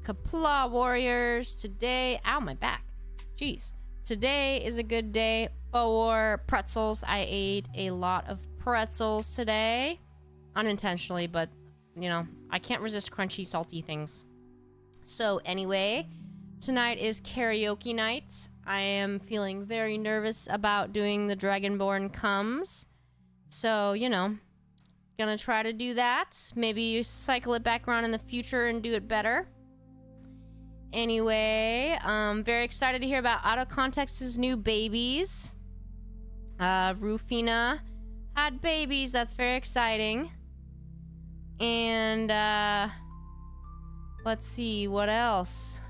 Kapla Warriors. Today, ow, my back. Jeez. Today is a good day for pretzels. I ate a lot of pretzels today. Unintentionally, but, you know, I can't resist crunchy, salty things. So, anyway, tonight is karaoke night. I am feeling very nervous about doing the Dragonborn comes. So, you know, gonna try to do that. Maybe cycle it back around in the future and do it better. Anyway, very excited to hear about Out of Context's new babies. Rufina had babies. That's very exciting. And, let's see, what else?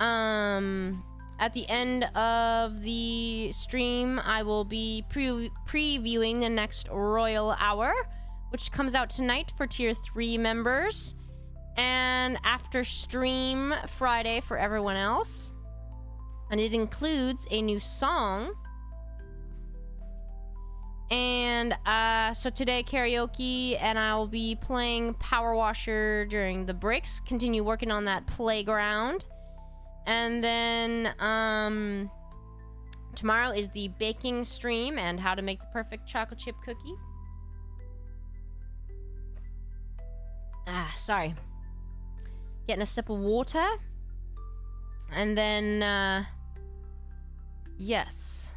At the end of the stream, I will be previewing the next Royal Hour, which comes out tonight for Tier 3 members. And after stream Friday for everyone else. And it includes a new song. And so today karaoke, and I'll be playing Power Washer during the breaks. Continue working on that playground. And then tomorrow is the baking stream and how to make the perfect chocolate chip cookie. Sorry. Getting a sip of water. And then, yes.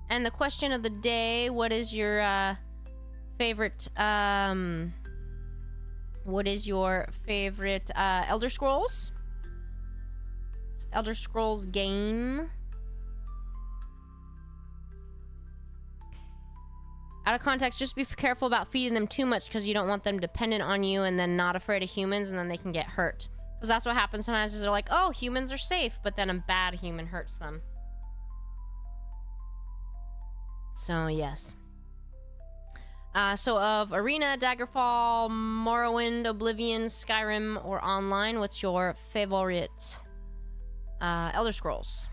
And the question of the day, what is your, favorite, Elder Scrolls? Elder Scrolls game? Out of context, just be careful about feeding them too much because you don't want them dependent on you and then not afraid of humans and then they can get hurt. Because that's what happens sometimes is they're like, oh, humans are safe, but then a bad human hurts them. So, yes. So of Arena, Daggerfall, Morrowind, Oblivion, Skyrim, or online, what's your favorite Elder Scrolls?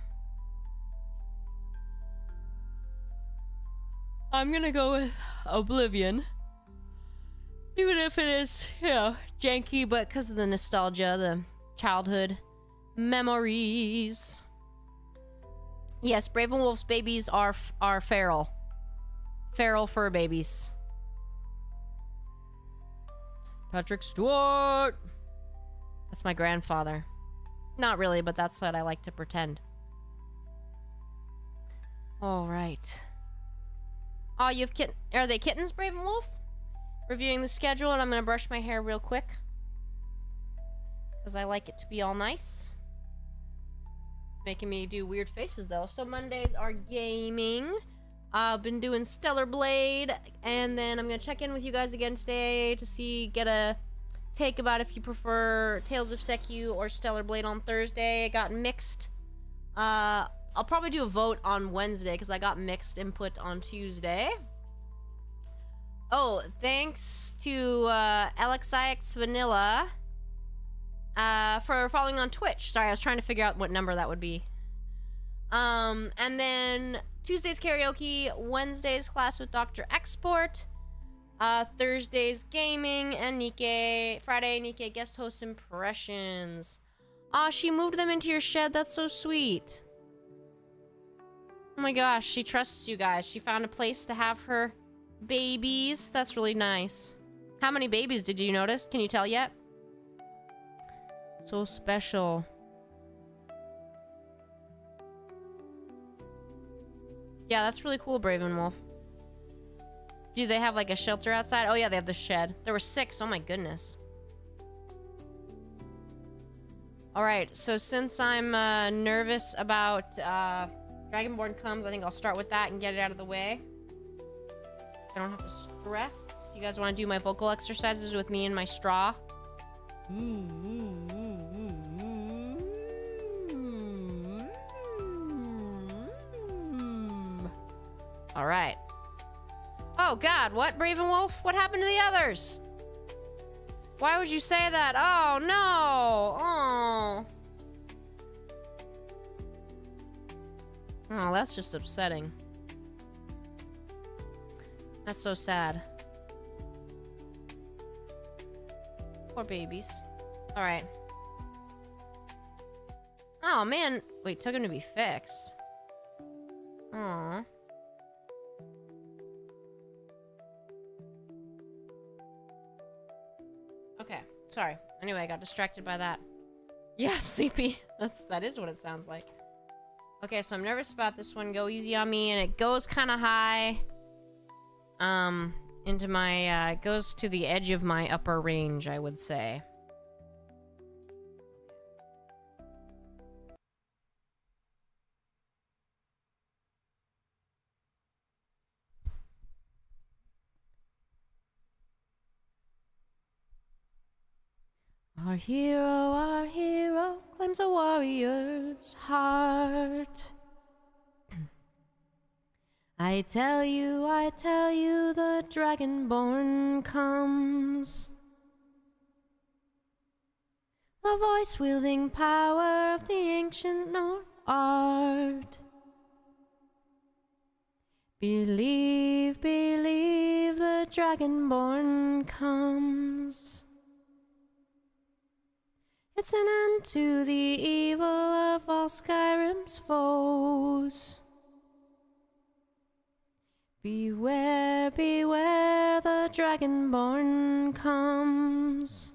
I'm gonna go with Oblivion. Even if it is, you know, janky, but because of the nostalgia, the childhood memories. Yes, Brave and Wolf's babies are feral. Feral fur babies. Patrick Stewart! That's my grandfather. Not really, but that's what I like to pretend. Alright. Oh, you have are they kittens, Brave and Wolf? Reviewing the schedule, and I'm gonna brush my hair real quick. Because I like it to be all nice. It's making me do weird faces, though. So Mondays are gaming. I've been doing Stellar Blade, and then I'm gonna check in with you guys again today to get a take about if you prefer Tales of Sekiu or Stellar Blade on Thursday. I got mixed. I'll probably do a vote on Wednesday because I got mixed input on Tuesday. Oh, thanks to LXIX Vanilla for following on Twitch. Sorry, I was trying to figure out what number that would be. And then Tuesday's karaoke, Wednesday's class with Dr. Export, Thursday's gaming, and Friday, Nikkei guest host impressions. Aw, she moved them into your shed. That's so sweet. Oh my gosh, she trusts you guys. She found a place to have her babies. That's really nice. How many babies did you notice? Can you tell yet? So special. Yeah, that's really cool, Braven Wolf. Do they have like a shelter outside? Oh yeah, they have the shed. There were 6. Oh my goodness. Alright, so since I'm nervous about Dragonborn comes, I think I'll start with that and get it out of the way. I don't have to stress. You guys want to do my vocal exercises with me and my straw? Alright. Oh god, what, Braven Wolf? What happened to the others? Why would you say that? Oh no! Oh. Oh, that's just upsetting. That's so sad. Poor babies. Alright. Oh, man. Wait, took him to be fixed. Aww. Okay, sorry. Anyway, I got distracted by that. Yeah, sleepy. That is what it sounds like. Okay, so I'm nervous about this one. Go easy on me, and it goes kind of high. Into my, goes to the edge of my upper range, I would say. Our hero claims a warrior's heart. I tell you, the Dragonborn comes. The voice-wielding power of the ancient North art. Believe, the Dragonborn comes. It's an end to the evil of all Skyrim's foes. Beware, the Dragonborn comes.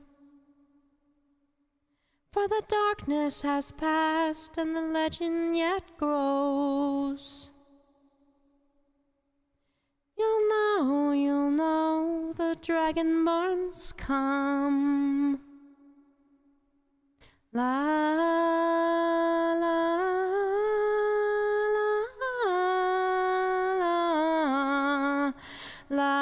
For the darkness has passed and the legend yet grows. You'll know, the Dragonborn's come. La la la la la la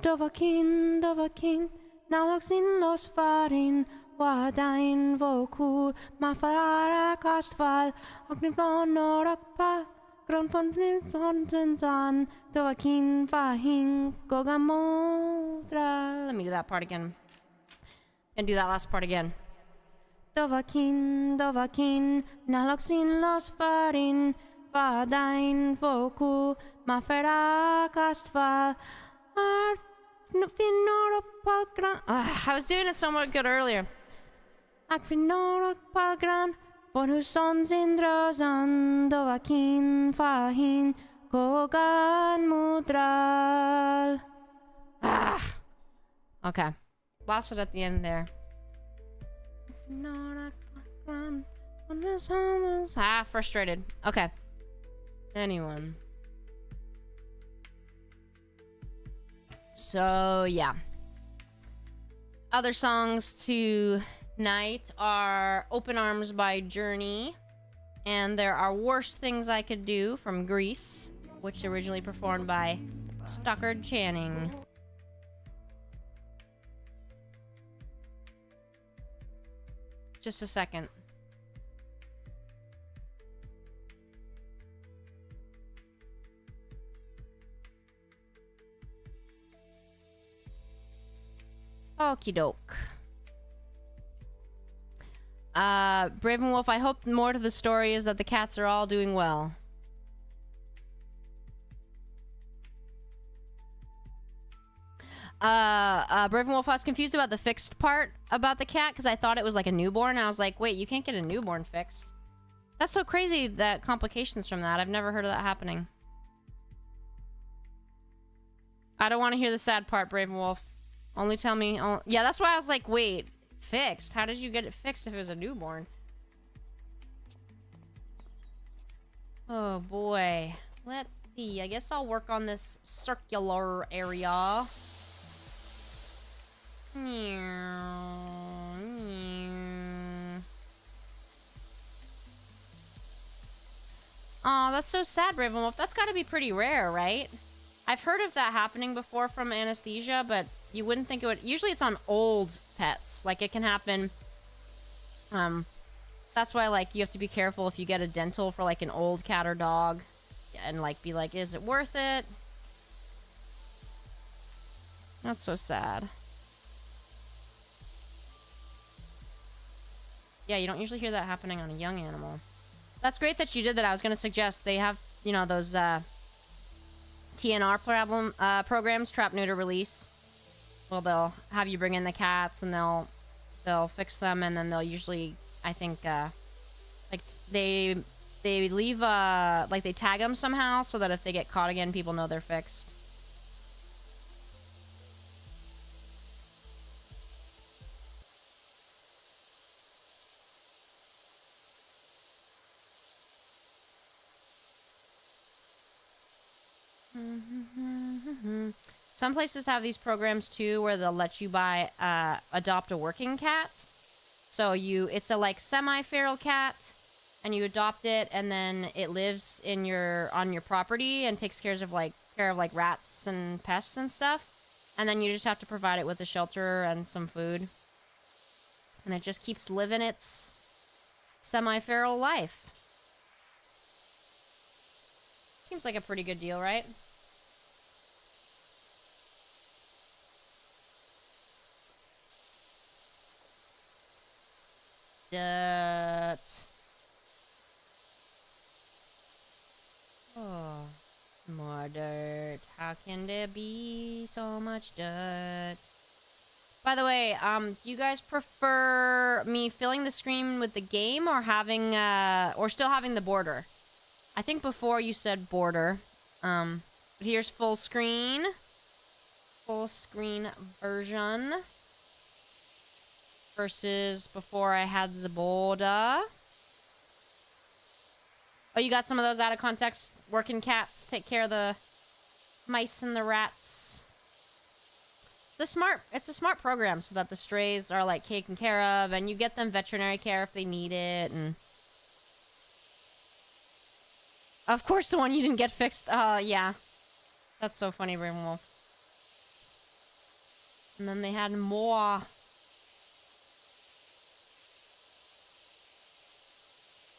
Dovahkiin, naloksin los farin. Wadain vokul, mafara kastval, ognibon orakpa, gronfon pontentan, Dovahkiin fahin, gogamodra. Let me do that part again. And do that last part again. Dovahkiin, naloksin los farin, Wadain vokul, mafara kastval, I was doing it somewhat good earlier. Akvinnorok palgran, for whose sons in Drozan, Dovahkiin fahin, Kogan mudral. Okay. Lost it at the end there. Frustrated. Okay. Anyone. So, yeah. Other songs tonight are Open Arms by Journey, and there are Worst Things I Could Do from Greece, which originally performed by Stockard Channing. Just a second. Okie doke. Bravenwolf, I hope more to the story is that the cats are all doing well. Bravenwolf, I was confused about the fixed part about the cat because I thought it was like a newborn. I was like, wait, you can't get a newborn fixed. That's so crazy, that complications from that. I've never heard of that happening. I don't want to hear the sad part, Bravenwolf. Only tell me... yeah, that's why I was like, wait, fixed? How did you get it fixed if it was a newborn? Oh, boy. Let's see. I guess I'll work on this circular area. Oh, that's so sad, Ravenwolf. That's gotta be pretty rare, right? I've heard of that happening before from anesthesia, but you wouldn't think it would. Usually it's on old pets. Like, it can happen. That's why, like, you have to be careful if you get a dental for, like, an old cat or dog. And, like, be like, is it worth it? That's so sad. Yeah, you don't usually hear that happening on a young animal. That's great that you did that. I was going to suggest they have, you know, those TNR programs, trap, neuter, release. Well, they'll have you bring in the cats and they'll fix them, and then they'll usually, I think, like they leave like they tag them somehow so that if they get caught again, people know they're fixed. Some places have these programs too where they'll let you buy adopt a working cat. So it's a like semi-feral cat, and you adopt it, and then it lives on your property and takes care of like rats and pests and stuff. And then you just have to provide it with a shelter and some food. And it just keeps living its semi-feral life. Seems like a pretty good deal, right? Dirt. Oh, more dirt. How can there be so much dirt? By the way, do you guys prefer me filling the screen with the game or having, or still having the border? I think before you said border. But here's full screen. Full screen version. Versus before I had the border. Oh, you got some of those out of context working cats. Take care of the mice and the rats. It's a smart program so that the strays are like taken care of, and you get them veterinary care if they need it. And of course, the one you didn't get fixed. Yeah, that's so funny, Raven Wolf. And then they had more.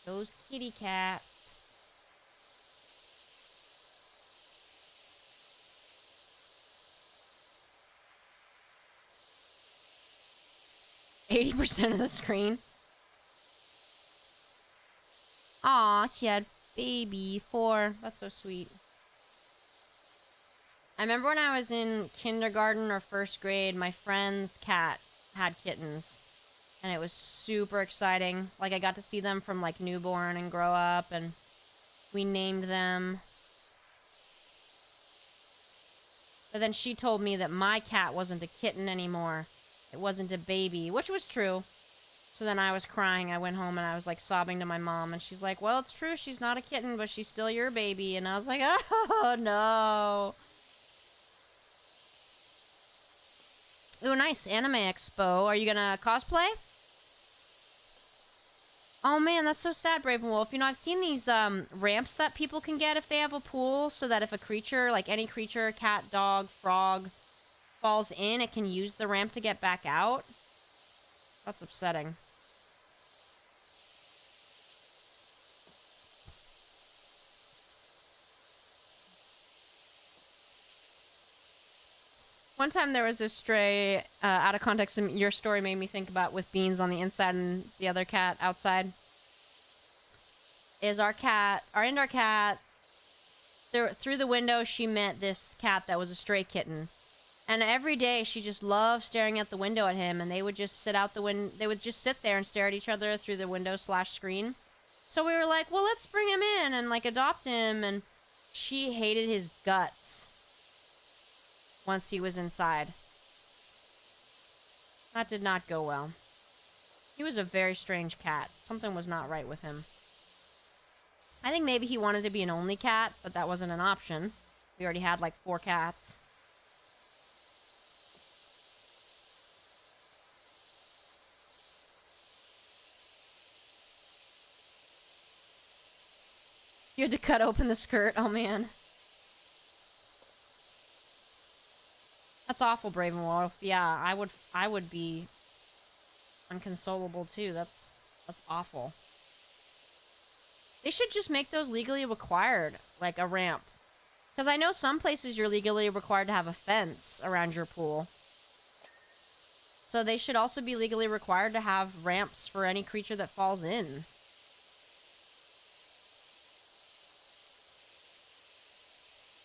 Those kitty cats. %of the screen. Aw, she had baby 4. That's so sweet. I remember when I was in kindergarten or first grade, my friend's cat had kittens. And it was super exciting. Like, I got to see them from, like, newborn and grow up, and we named them. But then she told me that my cat wasn't a kitten anymore. It wasn't a baby, which was true. So then I was crying. I went home and I was, like, sobbing to my mom. And she's like, well, it's true. She's not a kitten, but she's still your baby. And I was like, oh, no. Ooh, nice. Anime Expo. Are you gonna cosplay? Oh man, that's so sad, Brave and Wolf. You know, I've seen these ramps that people can get if they have a pool, so that if a creature, like any creature, cat, dog, frog, falls in, it can use the ramp to get back out. That's upsetting. One time there was this stray, out of context, and your story made me think about with Beans on the inside and the other cat outside. Is our indoor cat, through the window she met this cat that was a stray kitten. And every day she just loved staring at the window at him, and they would just sit there and stare at each other through the window/screen. So we were like, well, let's bring him in and like adopt him, and she hated his guts once he was inside. That did not go well. He was a very strange cat. Something was not right with him. I think maybe he wanted to be an only cat, but that wasn't an option. We already had like 4 cats. You had to cut open the skirt. Oh man. That's awful, Brave and Wolf. Yeah, I would be inconsolable too. That's awful. They should just make those legally required, like a ramp. Because I know some places you're legally required to have a fence around your pool. So they should also be legally required to have ramps for any creature that falls in.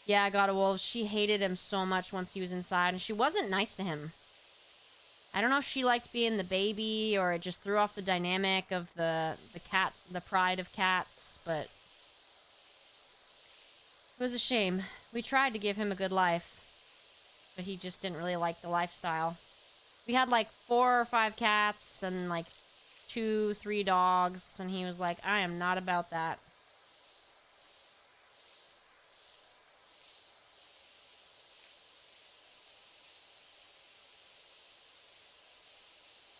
Yeah, God of Wolves, she hated him so much once he was inside, and she wasn't nice to him. I don't know if she liked being the baby, or it just threw off the dynamic of the cat, the pride of cats, but it was a shame. We tried to give him a good life, but he just didn't really like the lifestyle. We had like 4 or 5 cats and like 2, 3 dogs, and he was like, I am not about that.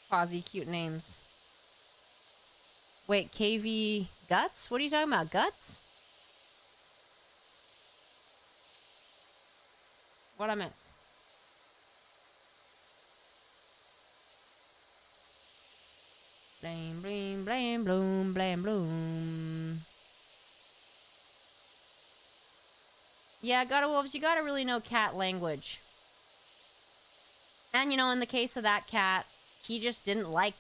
Quasi cute names. Wait, KV Guts? What are you talking about? Guts? What'd I miss? Blame, blame, blame, bloom, blame, bloom. Yeah, God of Wolves, you gotta really know cat language. And, you know, in the case of that cat, he just didn't like...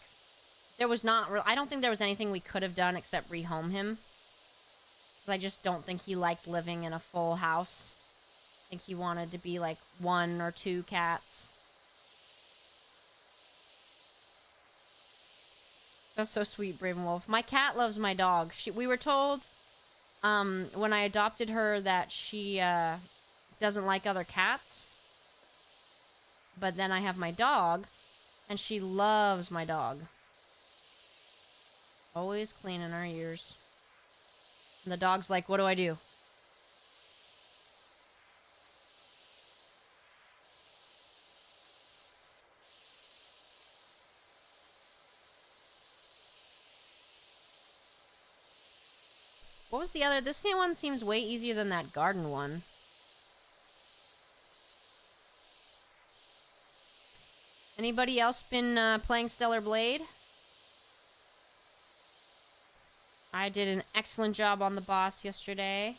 There was not... I don't think there was anything we could have done except rehome him. I just don't think he liked living in a full house. I think he wanted to be like 1 or 2 cats. That's so sweet, Brave Wolf. My cat loves my dog. We were told when I adopted her that she doesn't like other cats. But then I have my dog, and she loves my dog. Always cleaning our ears. And the dog's like, what do I do? What was the other? This one seems way easier than that garden one. Anybody else been playing Stellar Blade? I did an excellent job on the boss yesterday.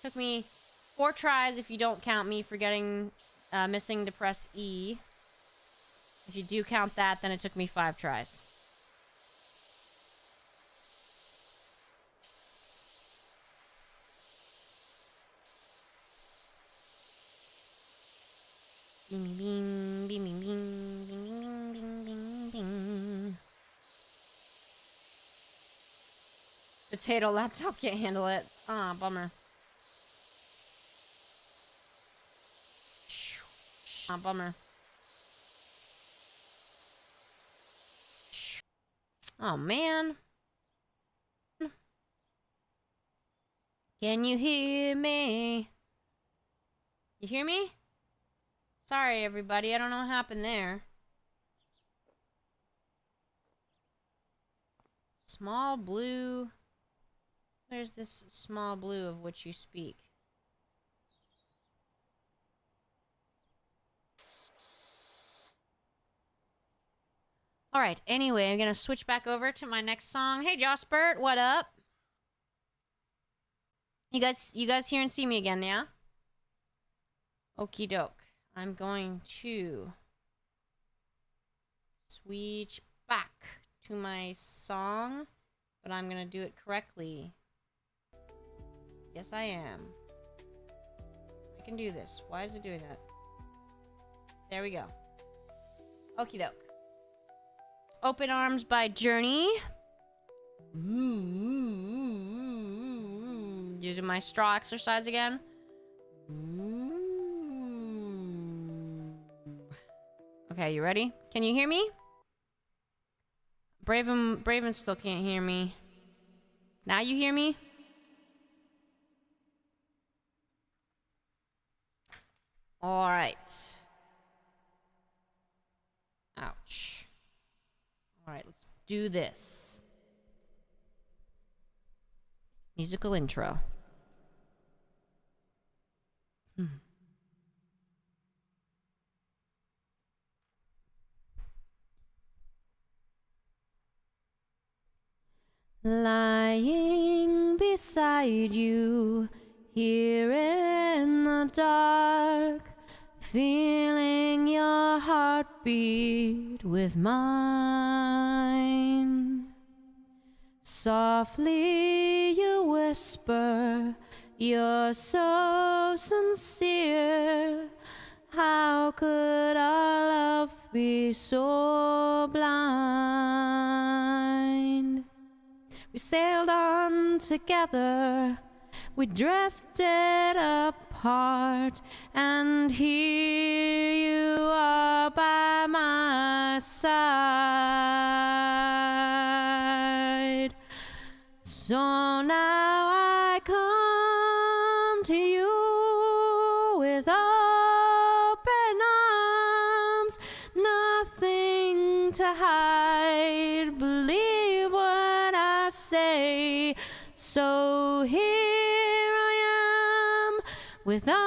Took me 4 tries if you don't count me forgetting, missing to press E. If you do count that, then it took me 5 tries. Bing, bing, bing, bing, bing, bing, bing, bing, bing. Potato laptop can't handle it. Ah, bummer. Ah, bummer. Oh, man. Can you hear me? You hear me? Sorry, everybody. I don't know what happened there. Small blue. Where's this small blue of which you speak? Alright, anyway, I'm gonna switch back over to my next song. Hey, SgtCBird, what up? You guys hear and see me again, yeah? Okie doke. I'm going to switch back to my song, but I'm gonna do it correctly. Yes, I am. I can do this. Why is it doing that? There we go. Okie doke. Open Arms by Journey. Using my straw exercise again. Okay, you ready? Can you hear me? Braven still can't hear me. Now you hear me? Alright. Ouch. Alright, let's do this. Musical intro. Lying beside you, here in the dark, feeling your heart heartbeat with mine. Softly you whisper, you're so sincere. How could our love be so blind? We sailed on together, we drifted apart, and here you are by my side. So now I come to you with open arms, nothing to hide. Believe what I say. So here I am with open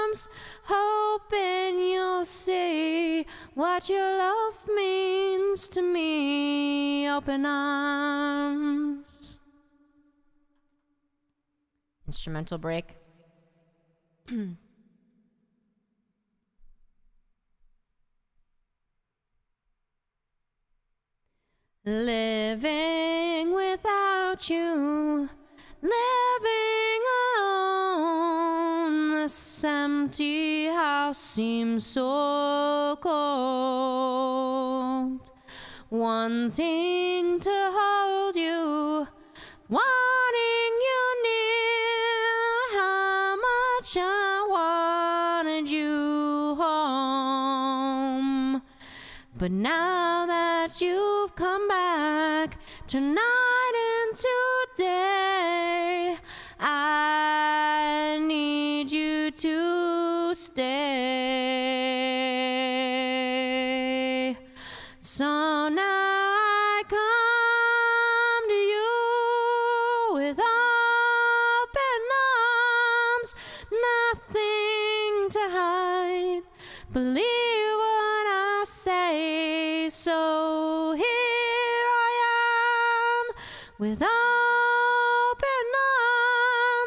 arms, hoping you'll see what your love means to me. Open arms. Instrumental break. Living without you, living alone, this empty house seems so cold. Wanting to hold you, wanting you near, how much I wanted you home. But now that you've come back, tonight and today, I need you to stay. So now I come to you with open arms, nothing to hide. Believe what I say. So here I am with open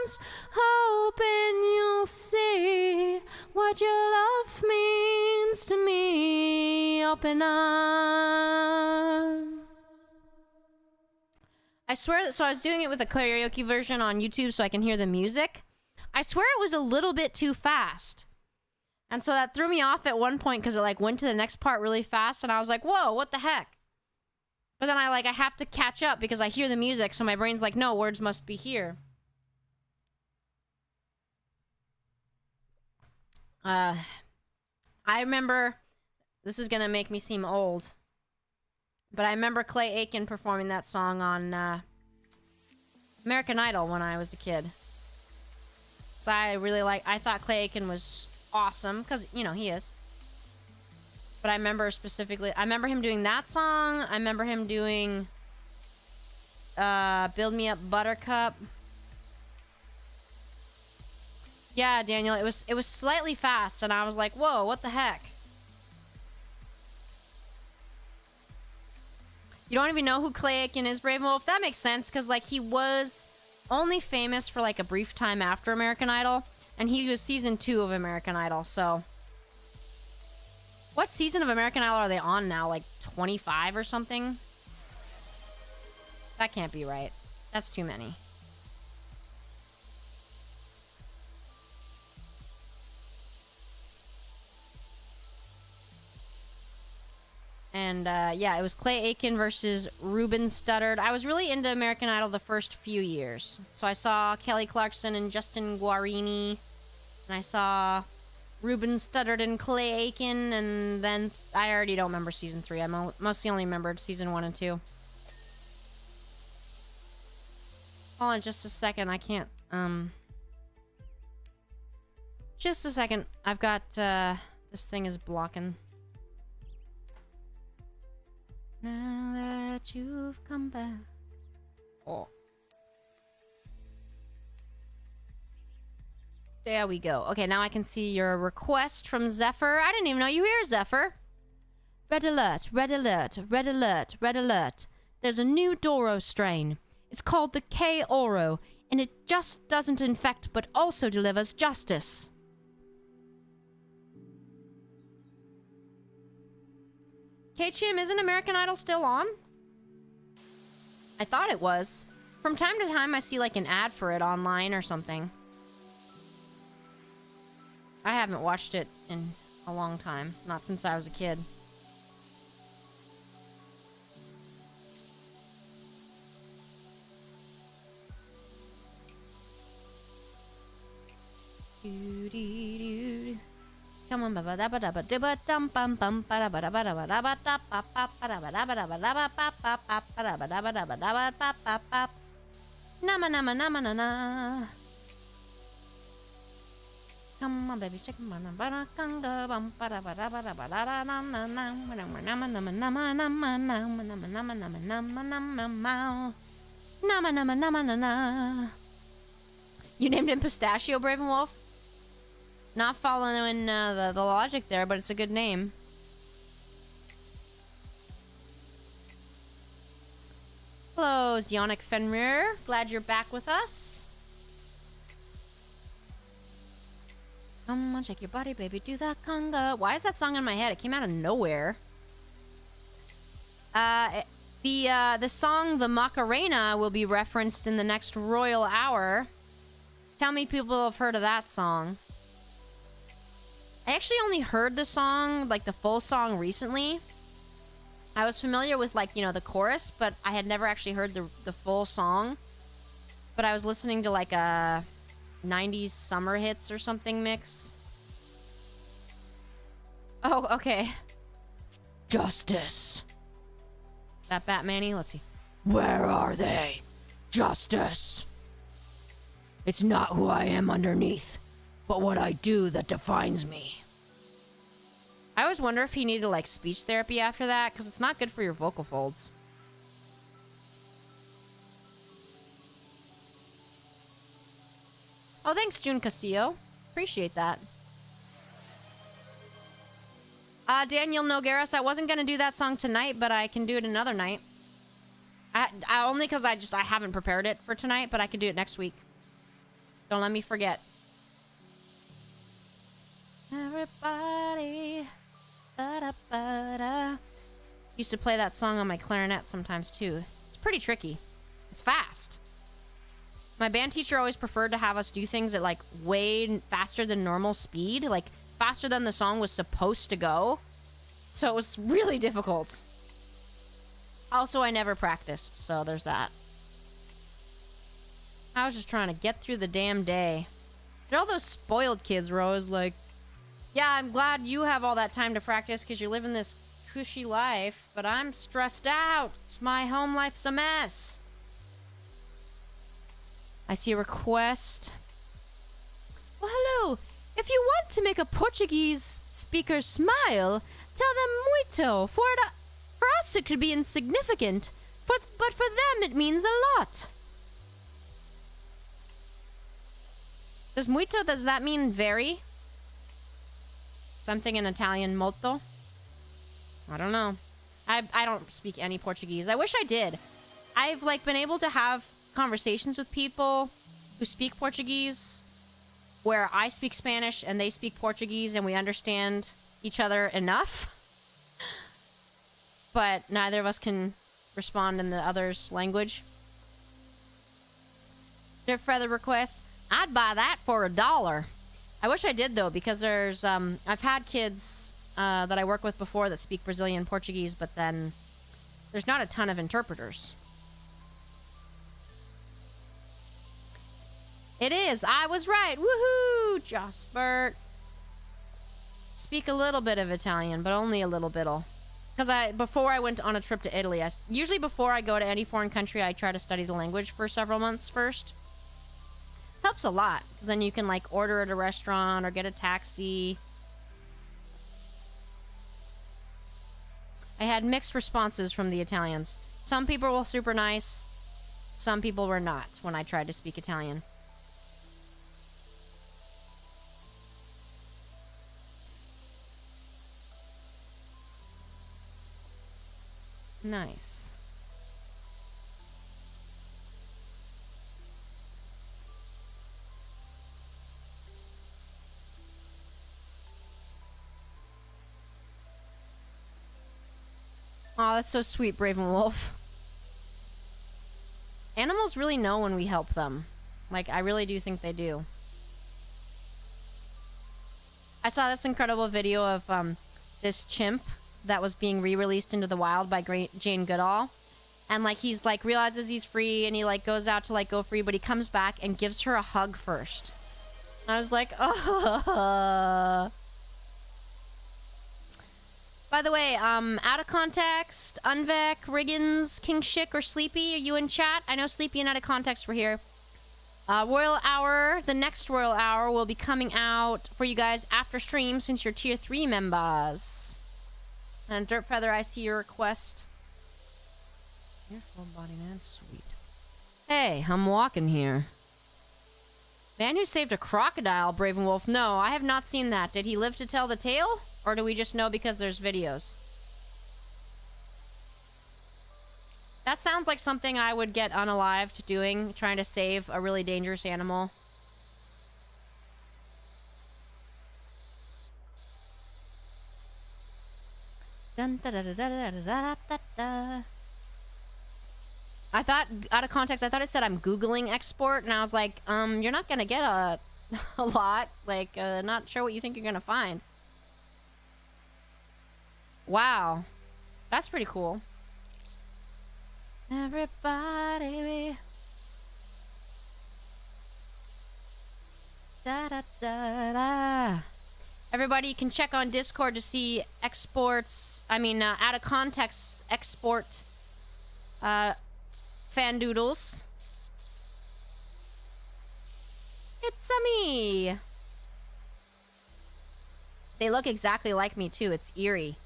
arms, hoping you'll see what your love means to me. Open arms. I swear that, so I was doing it with a karaoke version on YouTube so I can hear the music. I swear it was a little bit too fast. And so that threw me off at one point because it like went to the next part really fast and I was like, whoa, what the heck? But then I have to catch up because I hear the music, so my brain's like, no, words must be here. I remember, this is gonna make me seem old, but I remember Clay Aiken performing that song on American Idol when I was a kid. So I thought Clay Aiken was awesome, because, you know, he is. But I remember specifically, I remember him doing that song. I remember him doing Build Me Up Buttercup. Yeah, Daniel, it was slightly fast, and I was like, whoa, what the heck? You don't even know who Clay Aiken is, Brave Wolf? That makes sense, because, like, he was only famous for, like, a brief time after American Idol, and he was season 2 of American Idol, so... What season of American Idol are they on now? Like, 25 or something? That can't be right. That's too many. And, yeah, it was Clay Aiken versus Ruben Studdard. I was really into American Idol the first few years. So I saw Kelly Clarkson and Justin Guarini. And I saw Ruben Studdard and Clay Aiken. And then I already don't remember season 3. I mostly only remembered season 1 and 2. Hold on just a second. I can't, Just a second. I've got, this thing is blocking. Now that you've come back. Oh. There we go. Okay, now I can see your request from Zephyr. I didn't even know you were here, Zephyr. Red alert, red alert, red alert, red alert. There's a new Doro strain. It's called the K Oro, and it just doesn't infect but also delivers justice. K-Chim, isn't American Idol still on? I thought it was. From time to time, I see like an ad for it online or something. I haven't watched it in a long time. Not since I was a kid. Come on, come on, baby, shake my You named him Pistachio, Bravenwolf? Not following the logic there, but it's a good name. Hello, Zionic Fenrir. Glad you're back with us. Come on, shake your body, baby. Do that conga. Why is that song in my head? It came out of nowhere. The song The Macarena will be referenced in the next Royal Hour. Tell me people have heard of that song. I actually only heard the song, like the full song, recently. I was familiar with, like, you know, the chorus, but I had never actually heard the full song. But I was listening to, like, a 90s summer hits or something mix. Oh, okay. Justice. That Batman-y? Let's see. Where are they? Justice. It's not who I am underneath, but what I do that defines me. I always wonder if he needed, like, speech therapy after that, because it's not good for your vocal folds. Oh, thanks, June Casillo. Appreciate that. Daniel Nogueras, I wasn't going to do that song tonight, but I can do it another night. Only because I haven't prepared it for tonight, but I can do it next week. Don't let me forget. Everybody. Ba-da-ba-da. Used to play that song on my clarinet sometimes too. It's pretty tricky. It's fast. My band teacher always preferred to have us do things at like way faster than normal speed, like faster than the song was supposed to go. So it was really difficult. Also, I never practiced, so there's that. I was just trying to get through the damn day. And all those spoiled kids were always like, yeah, I'm glad you have all that time to practice because you're living this cushy life, but I'm stressed out. My home life's a mess. I see a request. Well, hello. If you want to make a Portuguese speaker smile, tell them muito. For us, it could be insignificant, but for them, it means a lot. Does muito, does that mean very? Something in Italian, molto? I don't know. I don't speak any Portuguese. I wish I did. I've, like, been able to have conversations with people who speak Portuguese where I speak Spanish and they speak Portuguese and we understand each other enough. But neither of us can respond in the other's language. Their further requests. I'd buy that for $1. I wish I did, though, because there's, I've had kids that I work with before that speak Brazilian Portuguese, but then there's not a ton of interpreters. It is. I was right. Woohoo! SgtCBird. Speak a little bit of Italian, but only a little bit. Because before I went on a trip to Italy, usually before I go to any foreign country, I try to study the language for several months first. Helps a lot, because then you can, like, order at a restaurant or get a taxi. I had mixed responses from the Italians. Some people were super nice. Some people were not when I tried to speak Italian. Nice. Aw, that's so sweet, Braven Wolf. Animals really know when we help them. Like, I really do think they do. I saw this incredible video of this chimp that was being re-released into the wild by Jane Goodall. And, like, he's, like, realizes he's free, and he, like, goes out to, like, go free, but he comes back and gives her a hug first. I was like, oh. By the way, out of context, Unvek, Rigginss, King Schick, or Sleepy, are you in chat? I know Sleepy and out of context were here. Royal Hour, the next Royal Hour will be coming out for you guys after stream since you're tier 3 members. And Dirt Feather, I see your request. You're full body, man. Sweet. Hey, I'm walking here. Man who saved a crocodile, Braven Wolf. No, I have not seen that. Did he live to tell the tale? Or do we just know because there's videos? That sounds like something I would get unalived doing, trying to save a really dangerous animal. Dun, da, da, da, da, da, da, da. I thought, out of context, I thought it said I'm Googling export, and I was like, you're not gonna get a lot. Like, not sure what you think you're gonna find. Wow. That's pretty cool. Everybody. Da da da da. Everybody, you can check on Discord to see exports. I mean, out of context export. Fan doodles. It's a me. They look exactly like me too. It's eerie.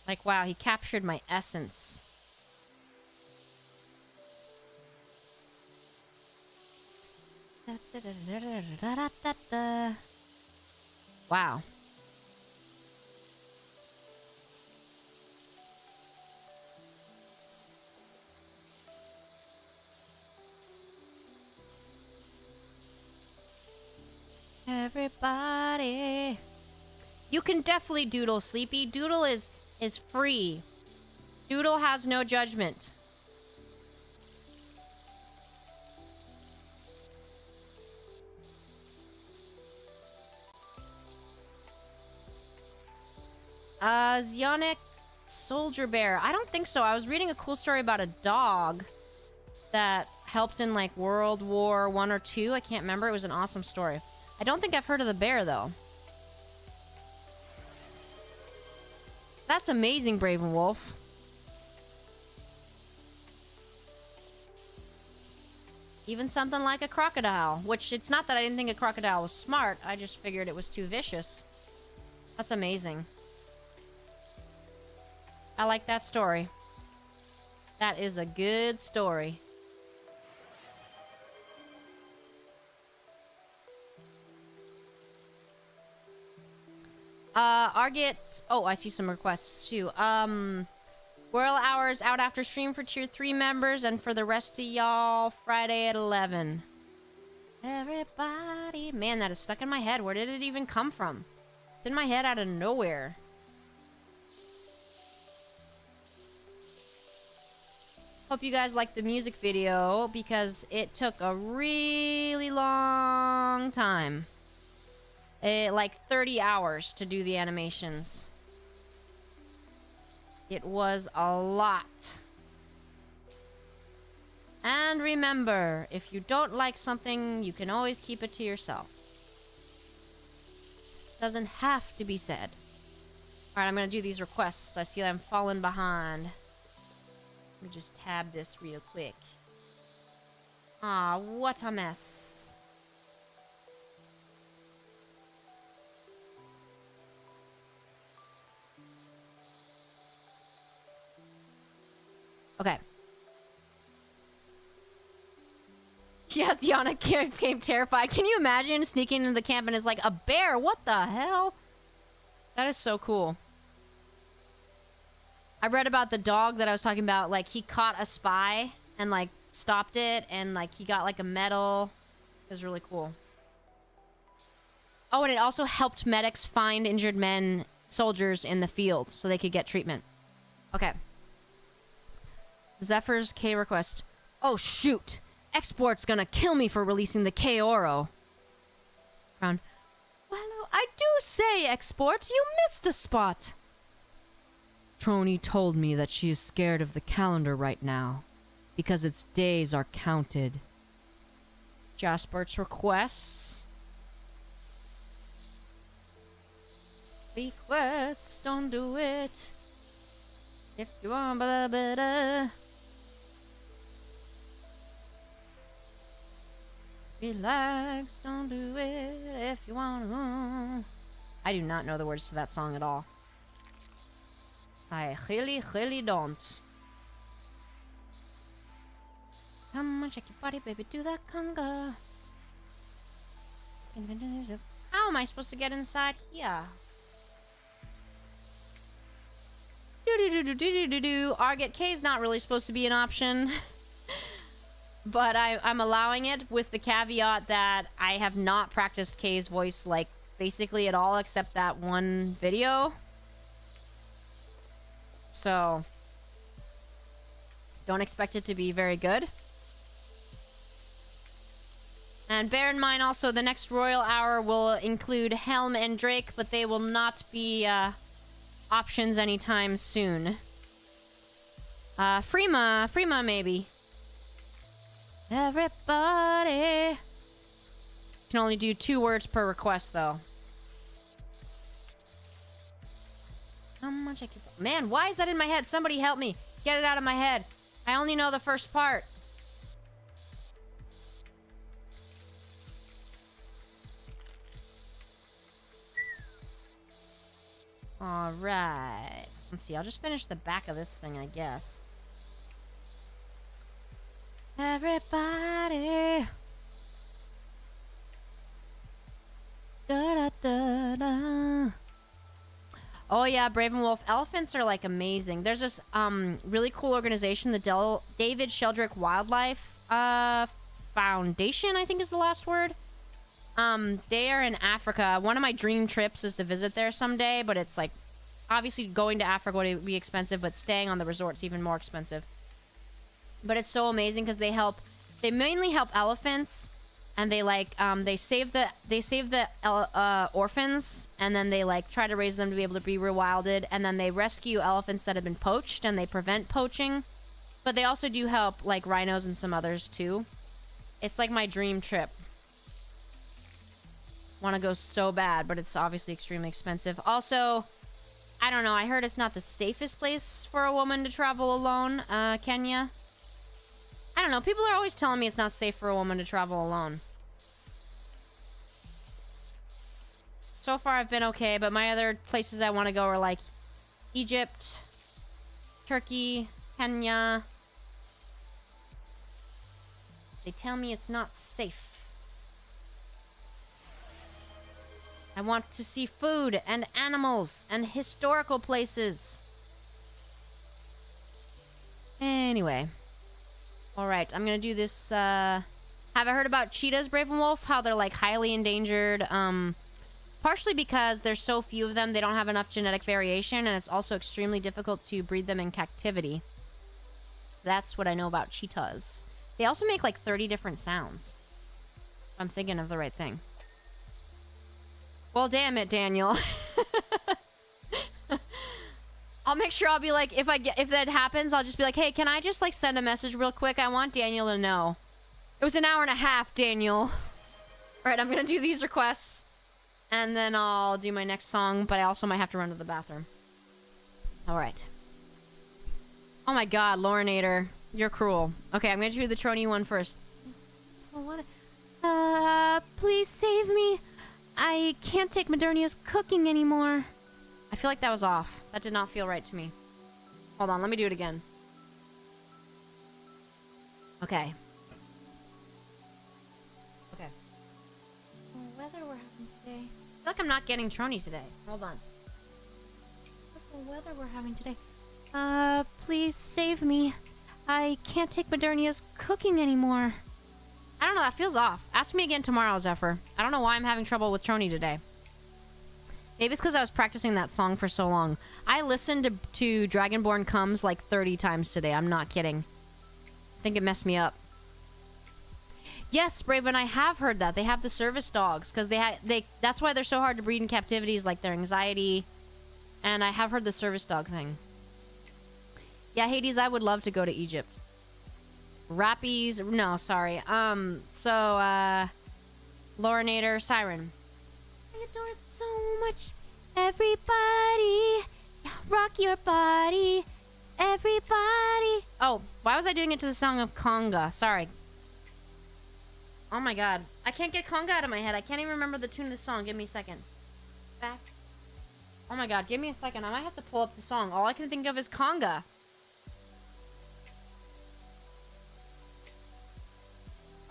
Like, wow, he captured my essence. Wow. Everybody. You can definitely doodle, Sleepy. Doodle is free. Doodle has no judgment. Zionic Soldier Bear. I don't think so. I was reading a cool story about a dog that helped in, like, World War I or II. I can't remember. It was an awesome story. I don't think I've heard of the bear, though. That's amazing, Braven Wolf. Even something like a crocodile. Which, it's not that I didn't think a crocodile was smart. I just figured it was too vicious. That's amazing. I like that story. That is a good story. Argit. Oh, I see some requests too. Royal Hours out after stream for tier 3 members, and for the rest of y'all, Friday at 11. Everybody. Man, that is stuck in my head. Where did it even come from? It's in my head out of nowhere. Hope you guys liked the music video, because it took a really long time. Like 30 hours to do the animations. It was a lot. And remember, if you don't like something, you can always keep it to yourself. Doesn't have to be said. Alright, I'm gonna do these requests. I see that I'm falling behind. Let me just tab this real quick. Aw, what a mess. Okay. Yes, Yana became terrified. Can you imagine sneaking into the camp and it's like, a bear? What the hell? That is so cool. I read about the dog that I was talking about. Like, he caught a spy and, like, stopped it. And, like, he got, like, a medal. It was really cool. Oh, and it also helped medics find injured soldiers in the field so they could get treatment. Okay. Zephyr's K request. Oh, shoot. Export's gonna kill me for releasing the K Oro. Crown. Well, I do say, Export, you missed a spot. Trony told me that she is scared of the calendar right now because its days are counted. Jaspert's requests. Request, don't do it. If you want better. Relax, don't do it if you want. I do not know the words to that song at all. I really don't. Come on, shake your body, baby, do that conga. How am I supposed to get inside here? Arget K is not really supposed to be an option. But I'm allowing it with the caveat that I have not practiced K's voice, like, basically at all except that one video. So, don't expect it to be very good. And bear in mind also, the next Royal Hour will include Helm and Drake, but they will not be options anytime soon. Freema maybe. Everybody. Can only do 2 words per request, though. Man, why is that in my head? Somebody help me. Get it out of my head. I only know the first part. Alright. Let's see, I'll just finish the back of this thing, I guess. Everybody. Da, da, da, da. Oh yeah, Brave and Wolf. Elephants are like amazing. There's this really cool organization, the David Sheldrick Wildlife Foundation, I think is the last word. They are in Africa. One of my dream trips is to visit there someday, but it's like obviously going to Africa would be expensive, but staying on the resort's even more expensive. But it's so amazing because they mainly help elephants, and they like they save the orphans, and then they like try to raise them to be able to be rewilded, and then they rescue elephants that have been poached, and they prevent poaching. But they also do help like rhinos and some others too. It's like my dream trip. Want to go so bad, but it's obviously extremely expensive. Also, I don't know, I heard it's not the safest place for a woman to travel alone, Kenya. I don't know, people are always telling me it's not safe for a woman to travel alone. So far I've been okay, but my other places I want to go are like Egypt, Turkey, Kenya. They tell me it's not safe. I want to see food and animals and historical places. Anyway. Alright, I'm gonna do this, have I heard about cheetahs, Brave and Wolf? How they're, like, highly endangered, partially because there's so few of them, they don't have enough genetic variation, and it's also extremely difficult to breed them in captivity. That's what I know about cheetahs. They also make, like, 30 different sounds. I'm thinking of the right thing. Well, damn it, Daniel. I'll make sure I'll be like, if that happens, I'll just be like, hey, can I just like send a message real quick? I want Daniel to know. It was an hour and a half, Daniel. All right, I'm gonna do these requests, and then I'll do my next song, but I also might have to run to the bathroom. All right. Oh my God, Lorinator, you're cruel. Okay, I'm gonna do the Trony one first. Please save me. I can't take Modernia's cooking anymore. I feel like that was off. That did not feel right to me. Hold on, let me do it again. Okay. Okay. What weather we're having today. I feel like I'm not getting Trony today. Hold on. What weather we're having today. Please save me. I can't take Modernia's cooking anymore. I don't know, that feels off. Ask me again tomorrow, Zephyr. I don't know why I'm having trouble with Trony today. Maybe it's because I was practicing that song for so long. I listened to Dragonborn Comes like 30 times today. I'm not kidding. I think it messed me up. Yes, Braven, I have heard that. They have the service dogs because that's why they're so hard to breed in captivity, is like their anxiety. And I have heard the service dog thing. Yeah, Hades, I would love to go to Egypt. Rappies, no, sorry. Lorinator, Siren. I adore it so much. Everybody, rock your body. Everybody. Oh, why was I doing it to the song of Conga? Sorry. Oh my god. I can't get Conga out of my head. I can't even remember the tune of the song. Give me a second. Back. Oh my god, give me a second. I might have to pull up the song. All I can think of is Conga.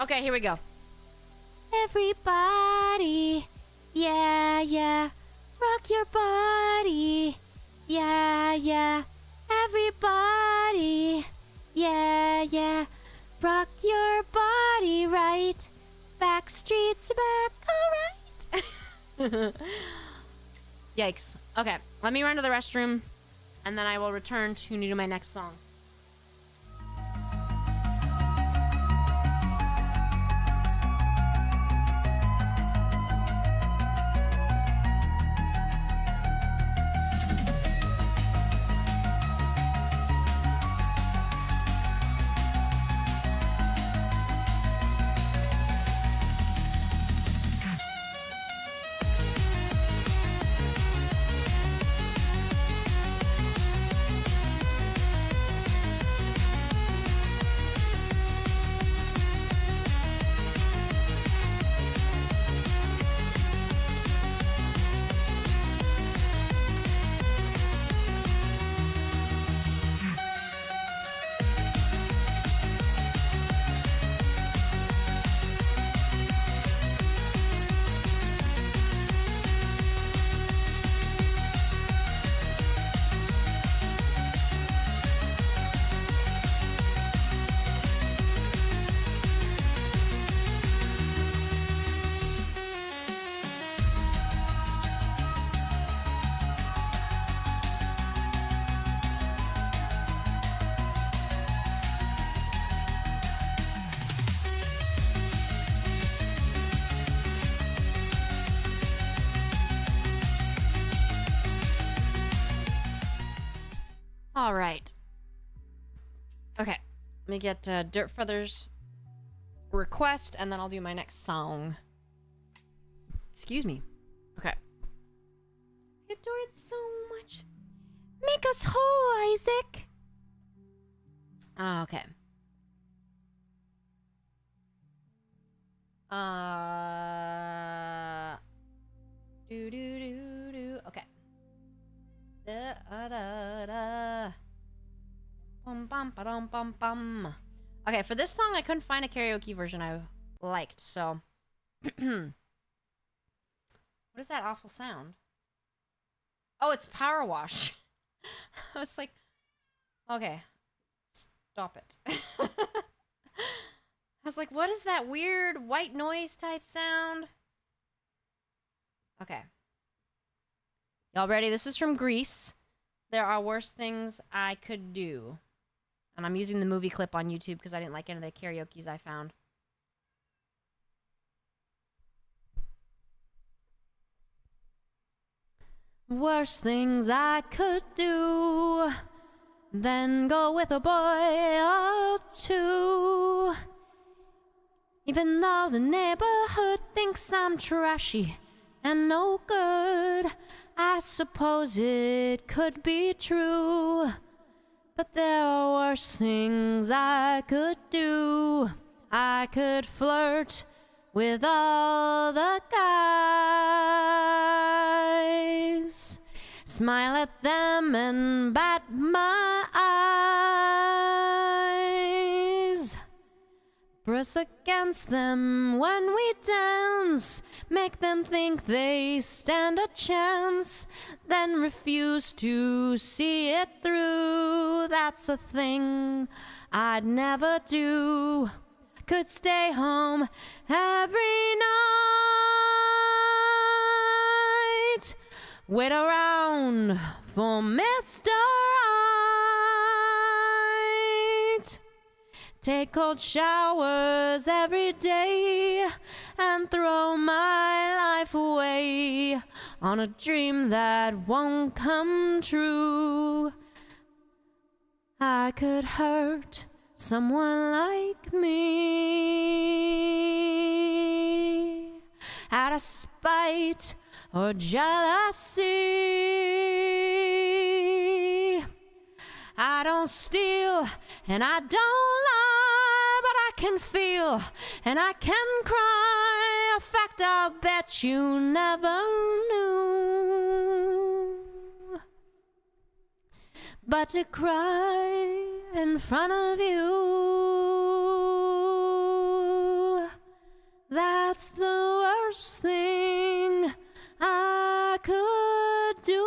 Okay, here we go. Everybody, yeah, yeah, rock your body, yeah, yeah. Everybody, yeah, yeah, rock your body right. Back streets back, alright. Yikes. Okay, let me run to the restroom, and then I will return to my next song. All right. Okay. Let me get Dirt Feather's request, and then I'll do my next song. Excuse me. Okay. I adore it so much. Make us whole, Isaac. Okay. Okay. Da da da. Bum bum ba bum bum. Okay, for this song I couldn't find a karaoke version I liked, so what is that awful sound? Oh, it's Power Wash. I was like, okay, stop it. I was like, what is that weird white noise type sound? Okay. Y'all ready? This is from Greece. There are worse things I could do. And I'm using the movie clip on YouTube because I didn't like any of the karaokes I found. Worst things I could do than go with a boy or two. Even though the neighborhood thinks I'm trashy and no good, I suppose it could be true. But there are worse things I could do. I could flirt with all the guys, smile at them and bat my eyes, brush against them when we dance, make them think they stand a chance, then refuse to see it through. That's a thing I'd never do, could stay home every night. Wait around for Mr. Right. Take cold showers every day and throw my life away on a dream that won't come true. I could hurt someone like me out of spite or jealousy. I don't steal and I don't lie, but I can feel and I can cry, a fact I'll bet you never knew. But to cry in front of you, that's the worst thing I could do.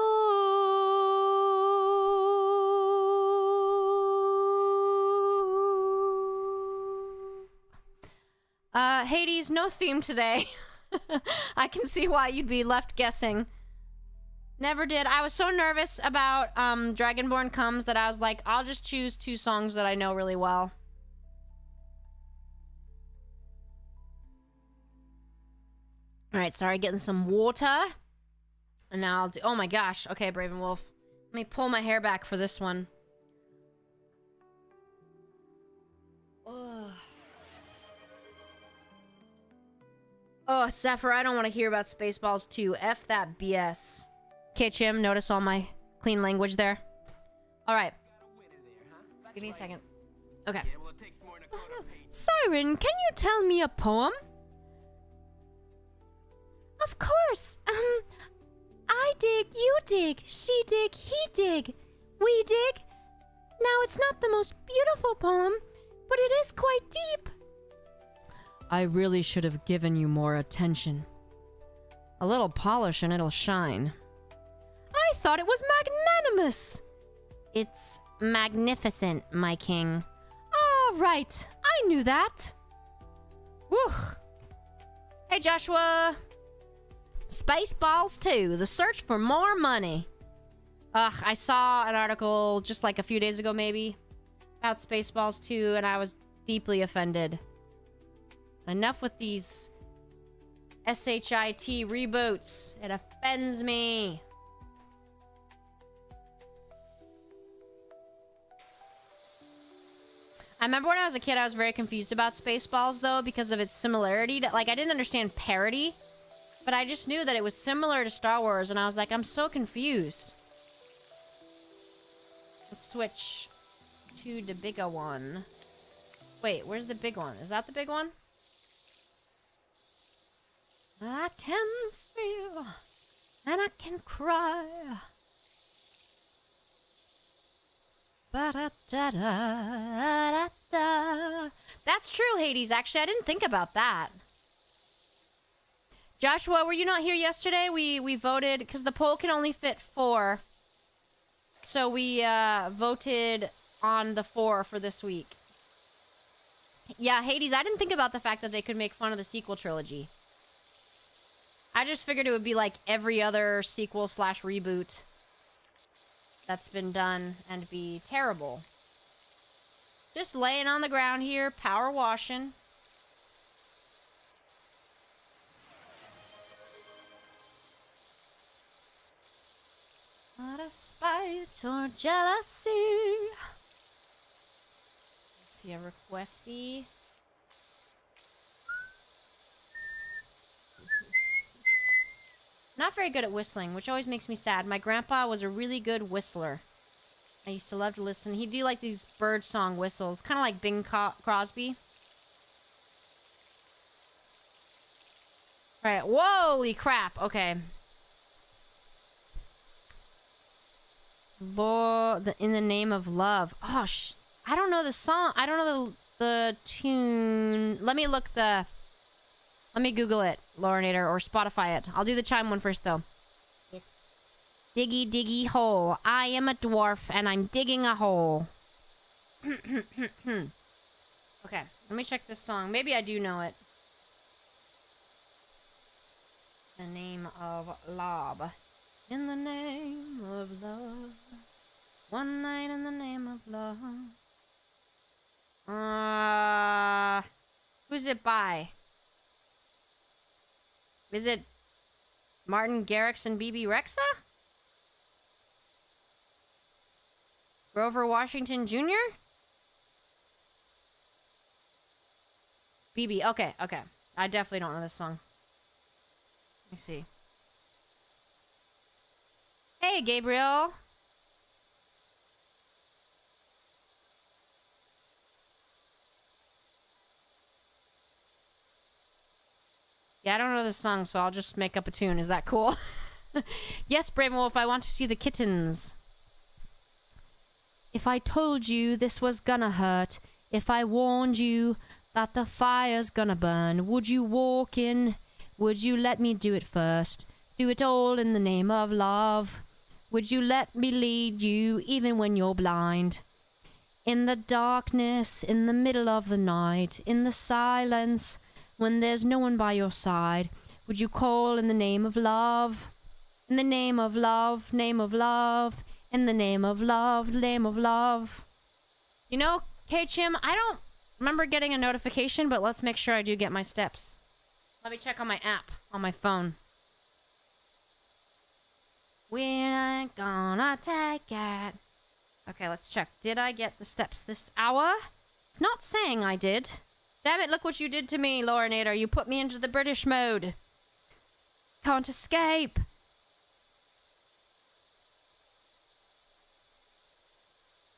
Hades, no theme today. I can see why you'd be left guessing. Never did. I was so nervous about Dragonborn Comes that I was like, I'll just choose 2 songs that I know really well. Alright, sorry, getting some water. And now I'll do... Oh my gosh. Okay, Braven Wolf. Let me pull my hair back for this one. Oh, Zephyr, I don't want to hear about Spaceballs 2. F that BS. Okay, Chim, notice all my clean language there. Alright. Give me a second. Okay. Siren, can you tell me a poem? Of course. I dig, you dig, she dig, he dig, we dig. Now, it's not the most beautiful poem, but it is quite deep. I really should have given you more attention. A little polish and it'll shine. I thought it was magnanimous. It's magnificent, my king. All right, I knew that. Woo. Hey, Joshua. Spaceballs 2, the search for more money. Ugh, I saw an article just like a few days ago, maybe, about Spaceballs 2, and I was deeply offended. Enough with these SHIT reboots. It offends me. I remember when I was a kid, I was very confused about Spaceballs, though, because of its similarity to, like, I didn't understand parody, but I just knew that it was similar to Star Wars, and I was like, I'm so confused. Let's switch to the bigger one. Wait, where's the big one? Is that the big one? I can feel, and I can cry. Ba-da-da-da-da-da. That's true, Hades. Actually, I didn't think about that. Joshua, were you not here yesterday? We voted, because the poll can only fit 4. So we voted on the 4 for this week. Yeah, Hades, I didn't think about the fact that they could make fun of the sequel trilogy. I just figured it would be like every other sequel / reboot that's been done and be terrible. Just laying on the ground here, power washing. Not a spite or jealousy. Let's see, a requesty. Not very good at whistling, which always makes me sad. My grandpa was a really good whistler. I used to love to listen. He'd do like these bird song whistles, kind of like Bing Crosby. All right, holy crap. Okay. Lord, in the name of love. Oh, I don't know the song. I don't know the tune. Let me Google it, Lorinator, or Spotify it. I'll do the chime one first, though. Diggy, diggy hole. I am a dwarf, and I'm digging a hole. Okay, let me check this song. Maybe I do know it. The name of love. In the name of love. One night in the name of love. Who's it by? Is it Martin Garrix and BB Rexa? Grover Washington Jr.? BB, okay. I definitely don't know this song. Let me see. Hey, Gabriel. Yeah, I don't know this song, so I'll just make up a tune. Is that cool? Yes, Brave Wolf, I want to see the kittens. If I told you this was gonna hurt, if I warned you that the fire's gonna burn, would you walk in? Would you let me do it first? Do it all in the name of love. Would you let me lead you even when you're blind? In the darkness, in the middle of the night, in the silence, when there's no one by your side, would you call in the name of love? In the name of love, name of love, in the name of love, name of love. You know, K-Chim, I don't remember getting a notification, but let's make sure I do get my steps. Let me check on my app, on my phone. We're not gonna take it. Okay, let's check. Did I get the steps this hour? It's not saying I did. Damn it, look what you did to me, Lorinator. You put me into the British mode. Can't escape.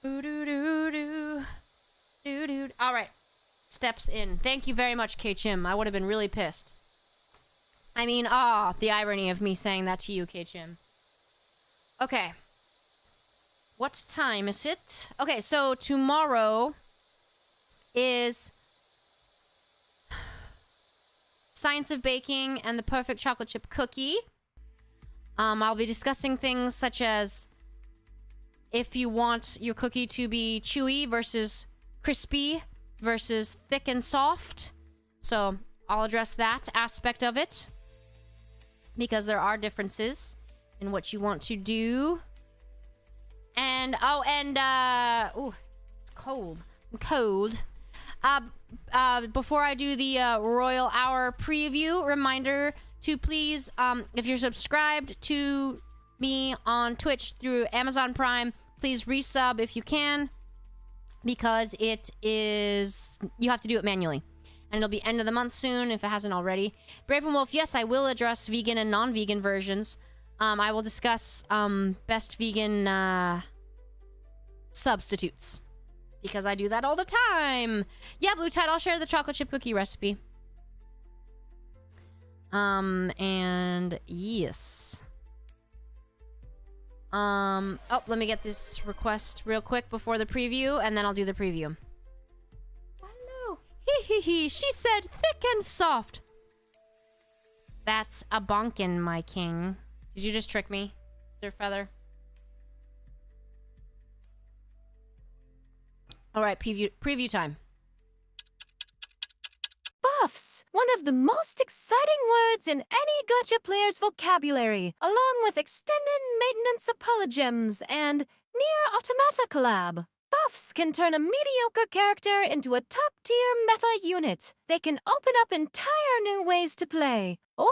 Doo-doo-doo-doo. Doo-doo. Alright. Steps in. Thank you very much, K-Chim. I would have been really pissed. I mean, the irony of me saying that to you, K-Chim. Okay. What time is it? Okay, so tomorrow is Science of Baking and the Perfect Chocolate Chip Cookie. I'll be discussing things such as if you want your cookie to be chewy versus crispy versus thick and soft. So I'll address that aspect of it because there are differences in what you want to do. And, ooh, it's cold. I'm cold. Before I do the Royal Hour preview, reminder to please, if you're subscribed to me on Twitch through Amazon Prime, please resub if you can, because it is, you have to do it manually. And it'll be end of the month soon if it hasn't already. Brave and Wolf, yes, I will address vegan and non-vegan versions. I will discuss best vegan substitutes, because I do that all the time. Yeah, Blue Tide, I'll share the chocolate chip cookie recipe. And yes. Oh, let me get this request real quick before the preview, and then I'll do the preview. Hello. Hee. She said thick and soft. That's a bonkin', my king. Did you just trick me, Dear Feather? Alright, preview time. Buffs, one of the most exciting words in any gacha player's vocabulary, along with extended maintenance apologems and near automata collab. Buffs can turn a mediocre character into a top-tier meta unit. They can open up entire new ways to play, or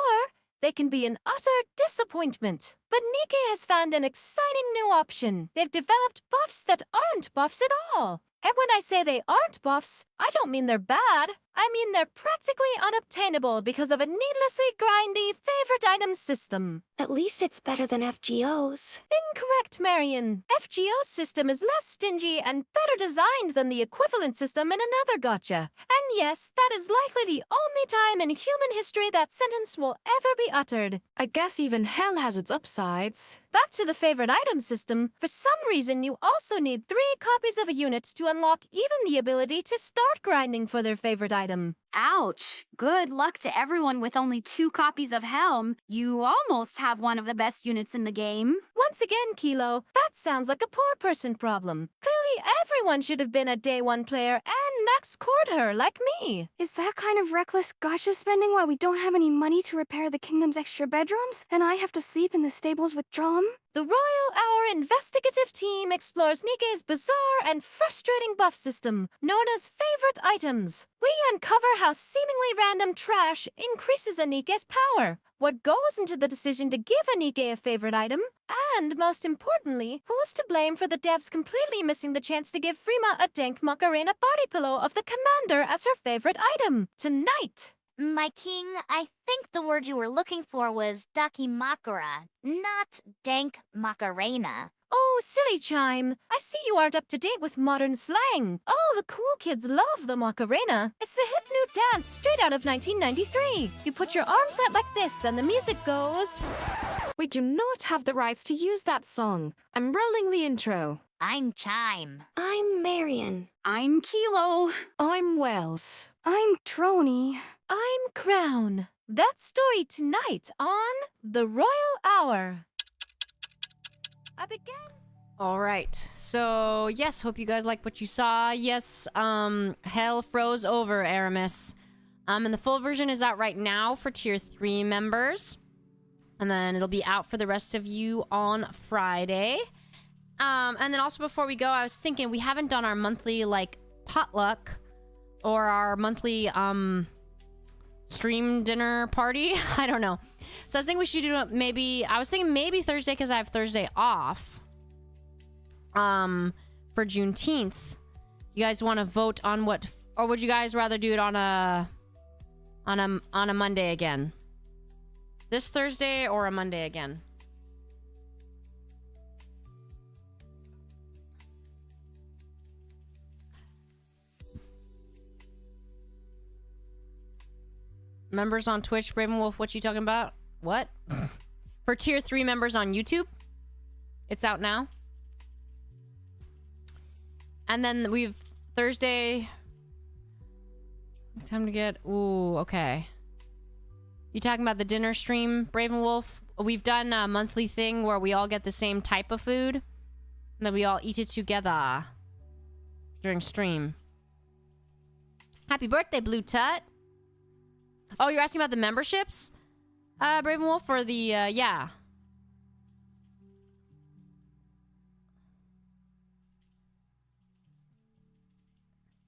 they can be an utter disappointment. But Nikke has found an exciting new option. They've developed buffs that aren't buffs at all. And when I say they aren't buffs, I don't mean they're bad. I mean they're practically unobtainable because of a needlessly grindy favorite item system. At least it's better than FGO's. Incorrect, Marion. FGO's system is less stingy and better designed than the equivalent system in another gacha. And yes, that is likely the only time in human history that sentence will ever be uttered. I guess even hell has its upsides. Back to the favorite item system, for some reason you also need 3 copies of a unit to unlock even the ability to start grinding for their favorite item. Ouch. Good luck to everyone with only 2 copies of Helm. You almost have one of the best units in the game. Once again, Kilo, that sounds like a poor person problem. Clearly, everyone should have been a day 1 player and max cored her like me. Is that kind of reckless gacha spending why we don't have any money to repair the kingdom's extra bedrooms? And I have to sleep in the stables with Drum? The Royal Hour investigative team explores Nikke's bizarre and frustrating buff system, known as favorite items. We uncover how seemingly random trash increases Anike's power, what goes into the decision to give Anike a favorite item, and most importantly, who's to blame for the devs completely missing the chance to give Frima a dank Macarena body pillow of the commander as her favorite item tonight. My king, I think the word you were looking for was Dakimakura, not dank Macarena. Oh, silly Chime. I see you aren't up to date with modern slang. Oh, the cool kids love the Macarena. It's the hip new dance straight out of 1993. You put your arms out like this and the music goes... We do not have the rights to use that song. I'm rolling the intro. I'm Chime. I'm Marion. I'm Kilo. I'm Wells. I'm Trony. I'm Crown. That story tonight on The Royal Hour. I began... All right. So, yes, hope you guys like what you saw. Yes, hell froze over, Aramis. And the full version is out right now for Tier 3 members. And then it'll be out for the rest of you on Friday. And then also before we go, I was thinking we haven't done our monthly, like, potluck or our monthly, stream dinner party. I don't know. So I was thinking we should do it maybe... I was thinking maybe Thursday because I have Thursday off. For Juneteenth. You guys want to vote on what... Or would you guys rather do it on a Monday again? This Thursday or a Monday again? Members on Twitch, Ravenwolf, what you talking about? What? For Tier 3 members on YouTube, it's out now. And then we've Thursday. Time to get... Ooh, okay. You talking about the dinner stream, Ravenwolf? We've done a monthly thing where we all get the same type of food. And then we all eat it together during stream. Happy birthday, Blue Tut. Oh, you're asking about the memberships? Ravenwolf, or the, yeah.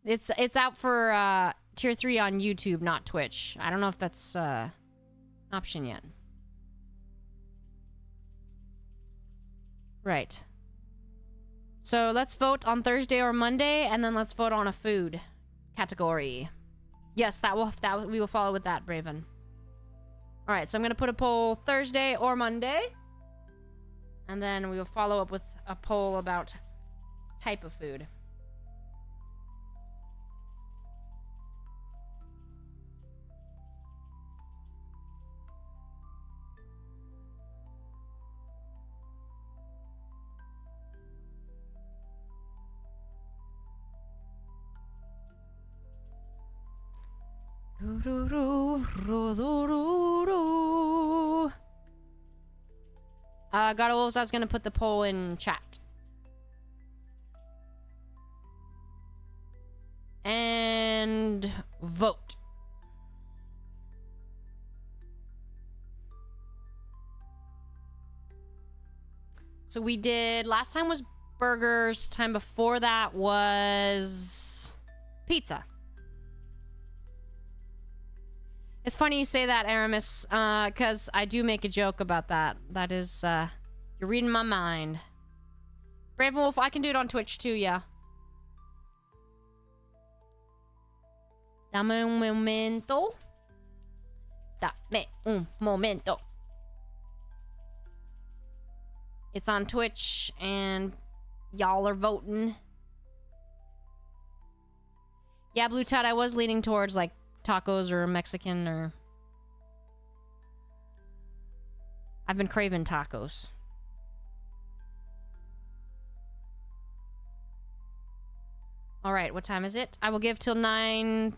It's out for, Tier 3 on YouTube, not Twitch. I don't know if that's, an option yet. Right. So let's vote on Thursday or Monday, and then let's vote on a food category. Yes, we will follow with that, Braven. All right, so I'm gonna put a poll Thursday or Monday, and then we will follow up with a poll about type of food. God of Wolves, I was gonna put the poll in chat. And vote. So we did, last time was burgers, time before that was pizza. It's funny you say that, Aramis, because I do make a joke about that. That is, you're reading my mind. Ravenwolf, I can do it on Twitch too, yeah. Dame un momento. Dame un momento. It's on Twitch, and y'all are voting. Yeah, Blue Tut, I was leaning towards, like, tacos or Mexican, or... I've been craving tacos. Alright, what time is it? I will give till 9...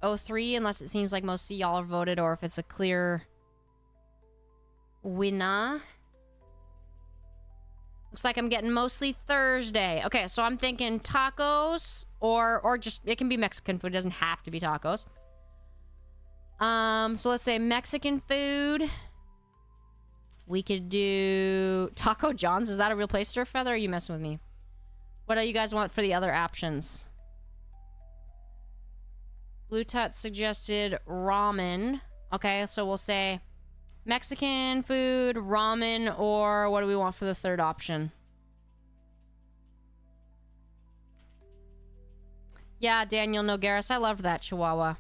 03, unless it seems like most of y'all are voted, or if it's a clear winner. Looks like I'm getting mostly Thursday. Okay, so I'm thinking tacos, or just, it can be Mexican food. It doesn't have to be tacos. So let's say Mexican food. We could do Taco John's. Is that a real place, Stirfeather, or are you messing with me? What do you guys want for the other options? Blue Tut suggested ramen. Okay, so we'll say Mexican food, ramen, or what do we want for the third option? Yeah, Daniel Nogueras, I loved that Chihuahua.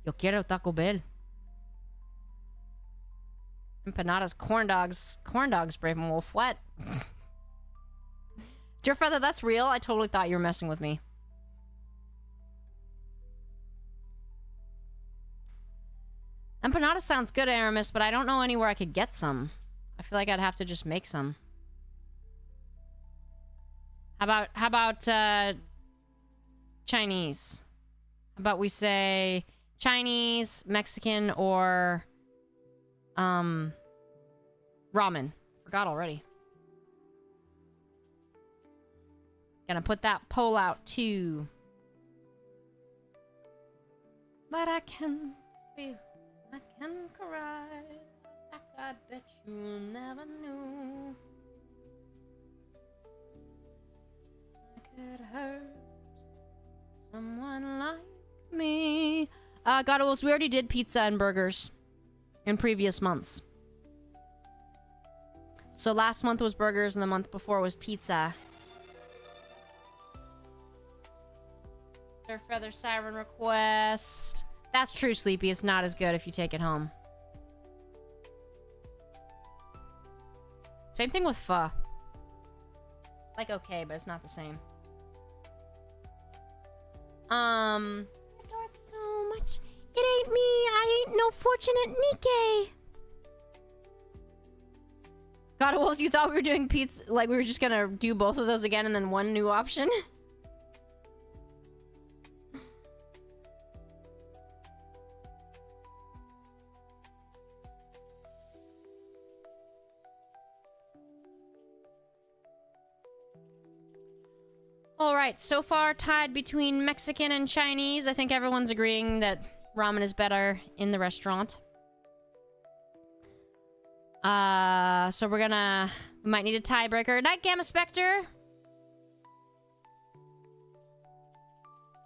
Yo quiero Taco Bell. Empanadas, corn dogs, Brave Wolf. What? Dear Feather, that's real? I totally thought you were messing with me. Empanada sounds good, Aramis, but I don't know anywhere I could get some. I feel like I'd have to just make some. How about Chinese? How about we say Chinese, Mexican, or ramen? Forgot already. Gonna put that poll out too. But I can feel, I can cry. I bet you never knew I could hurt someone like me. God Wolves, we already did pizza and burgers in previous months. So last month was burgers and the month before was pizza. Their Feather Siren request. That's true, Sleepy. It's not as good if you take it home. Same thing with pho. It's like okay, but it's not the same. I adore it so much. It ain't me. I ain't no fortunate Nikkei. God Wolves, you thought we were doing pizza, like we were just gonna do both of those again and then one new option? Alright, so far tied between Mexican and Chinese. I think everyone's agreeing that ramen is better in the restaurant. So we might need a tiebreaker. Night Gamma Spectre.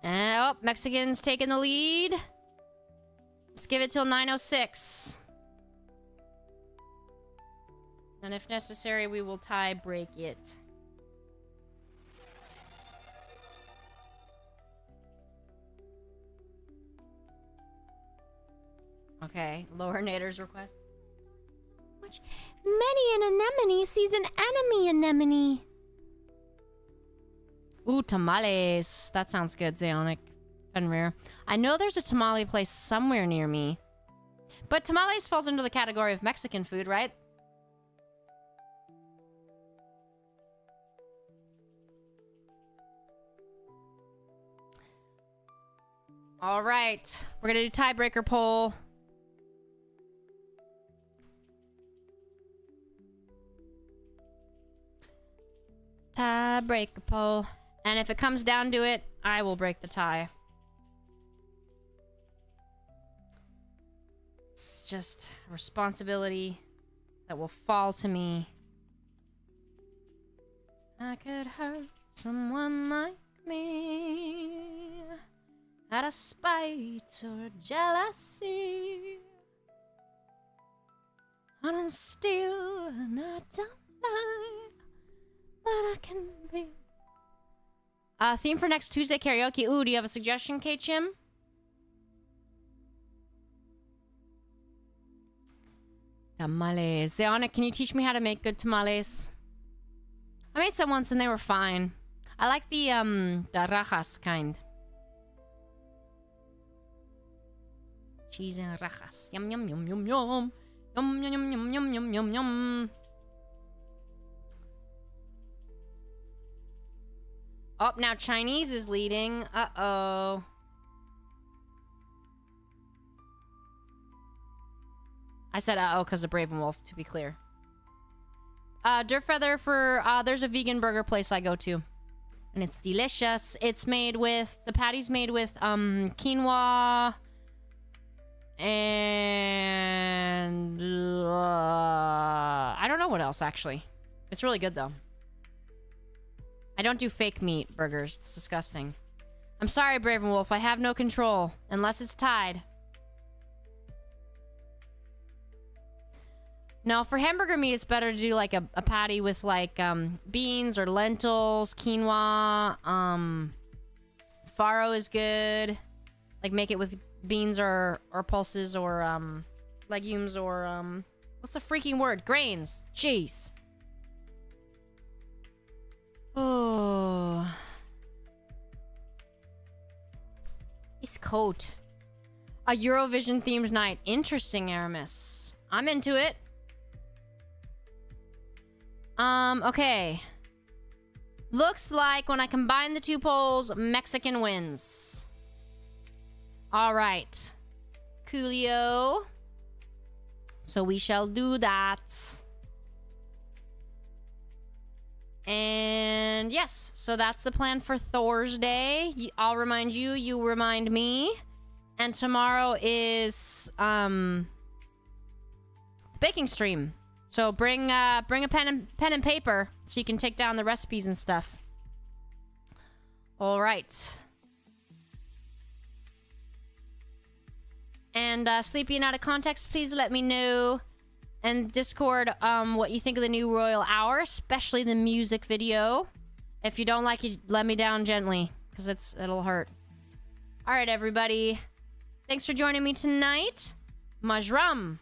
Oh, Mexican's taking the lead. Let's give it till 9:06. And if necessary, we will tie break it. Okay, Lower Nader's request. Much. Many an anemone sees an enemy anemone. Ooh, tamales. That sounds good, Zeonic. Fenrir. I know there's a tamale place somewhere near me. But tamales falls into the category of Mexican food, right? All right. We're going to do tiebreaker poll. Tiebreaker poll. And if it comes down to it, I will break the tie. It's just a responsibility that will fall to me. I could hurt someone like me out of spite or jealousy. I don't steal and I don't lie, but I can be. Theme for next Tuesday karaoke. Ooh, do you have a suggestion, K-Chim? Tamales. Zeonic, can you teach me how to make good tamales? I made some once and they were fine. I like the rajas kind. Cheese and rajas. Yum, yum, yum, yum, yum. Yum, yum, yum, yum, yum, yum, yum, yum. Oh, now Chinese is leading. Uh-oh. I said uh-oh because of Brave and Wolf, to be clear. Dirtfeather for, there's a vegan burger place I go to. And it's delicious. It's made with, the patty's made with, quinoa and, I don't know what else, actually. It's really good, though. I don't do fake meat burgers. It's disgusting. I'm sorry, Brave and Wolf. I have no control, unless it's tied. No, for hamburger meat, it's better to do like a patty with like beans or lentils, quinoa. Farro is good. Like make it with beans or pulses or legumes or what's the freaking word? Grains. Jeez. Oh. His coat. A Eurovision themed night. Interesting, Aramis. I'm into it. Okay. Looks like when I combine the two polls, Mexican wins. Alright. Coolio. So we shall do that. And yes, so that's the plan for Thursday. I'll remind you, you remind me. And tomorrow is, the baking stream. So bring a pen and paper so you can take down the recipes and stuff. All right. And Sleepy and Out of Context, please let me know in Discord what you think of the new Royal Hour, especially the music video. If you don't like it, let me down gently, because it'll hurt. All right, everybody. Thanks for joining me tonight. Majram.